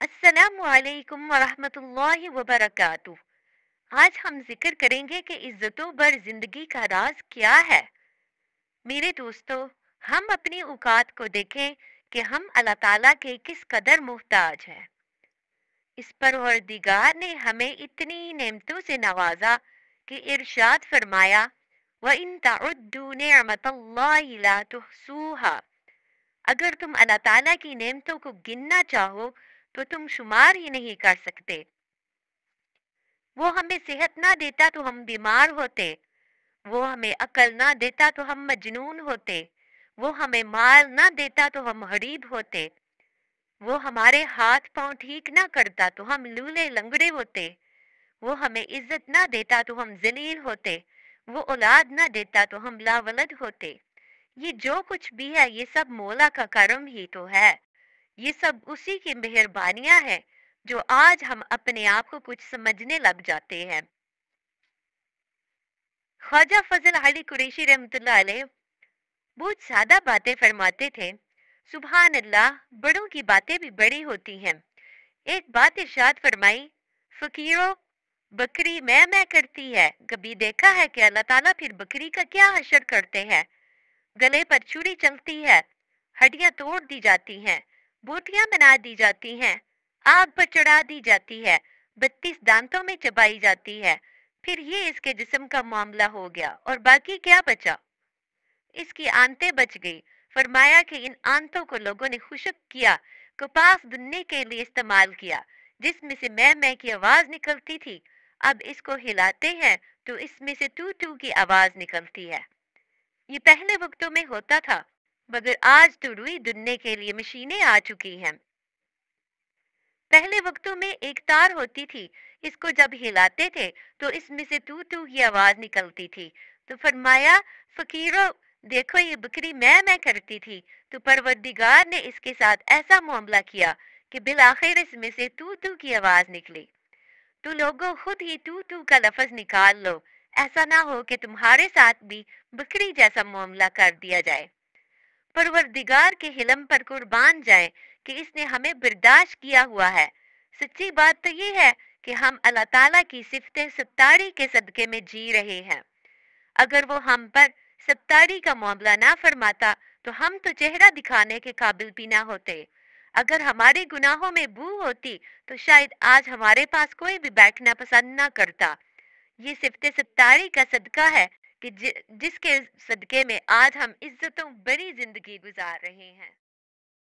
अस्सलामुअलैकुम वरहमतुल्लाहि वबरकातुह। आज हम जिक्र करेंगे कि इज्जतों पर जिंदगी का राज क्या है। मेरे दोस्तों, हम अपनी औकात को देखें कि हम अल्लाह ताला के किस कदर मोहताज हैं। इस परवरदिगार ने हमें इतनी नेमतों से नवाजा कि इरशाद फरमाया, व इन तउद्दू निअमतल्लाहि ला तुहसूहा। अगर तुम अल्लाह ताला की नेमतों को गिनना चाहो तो तुम शुमार ही नहीं कर सकते। वो हमें सेहत ना देता तो हम बीमार होते, वो हमें अकल ना देता तो हम मजनून होते, वो हमें माल ना देता तो हम गरीब होते, वो हमारे हाथ पांव ठीक ना करता तो हम लूले लंगड़े होते, वो हमें इज्जत ना देता तो हम जलील होते, वो औलाद ना देता तो हम लावलद होते। ये जो कुछ भी है ये सब मौला का करम ही तो है। ये सब उसी की मेहरबानियां हैं जो आज हम अपने आप को कुछ समझने लग जाते हैं। ख्वाजा फजल अली कुरैशी रहमतुल्लाह अलैह बहुत सादा बातें फरमाते थे। सुभान अल्लाह, बड़ों की बातें भी बड़ी होती हैं। एक बात इरशाद फरमाई, फकीरों, बकरी मैं करती है, कभी देखा है कि अल्लाह ताला फिर बकरी का क्या हशर करते हैं। गले पर छुरी चलती है, हड्डियां तोड़ दी जाती हैं, बोटियां बना दी जाती हैं, आग पर चढ़ा दी जाती है, 32 दांतों में चबाई जाती है, फिर ये इसके जिस्म का मामला हो गया और बाकी क्या बचा? इसकी आंतें बच गई। फरमाया कि इन आंतों को लोगों ने खुशक किया, कपास बुनने के लिए इस्तेमाल किया, जिसमें से मैं की आवाज निकलती थी। अब इसको हिलाते हैं तो इसमें से टू टू की आवाज निकलती है। ये पहले वक्तों में होता था, मगर आज तो रुई दुनने के लिए मशीनें आ चुकी हैं। पहले वक्तों में एक तार होती थी, इसको जब हिलाते थे तो इसमें से टू टू की आवाज निकलती थी। तो फरमाया, फकीरों, देखो ये बकरी मैं करती थी, तो परवरदिगार ने इसके साथ ऐसा मामला किया कि बिल आखिर इसमें से टू टू की आवाज निकली। तो लोगों, खुद ही टू टू का लफ्ज निकाल लो, ऐसा ना हो कि तुम्हारे साथ भी बकरी जैसा मामला कर दिया जाए। परवरदिगार के हिलम पर कुर्बान जाए कि इसने हमें बर्दाश्त किया हुआ है। सच्ची बात तो ये है कि हम अल्लाह ताला की सिफते सत्तारी के सदके में जी रहे हैं। अगर वो हम पर सत्तारी का मामला ना फरमाता तो हम तो चेहरा दिखाने के काबिल भी ना होते। अगर हमारे गुनाहों में बू होती तो शायद आज हमारे पास कोई भी बैठना पसंद ना करता। ये सिफ्ते सत्तारी का सदका है कि जिसके सदके में आज हम इज्जतों भरी जिंदगी गुजार रहे हैं।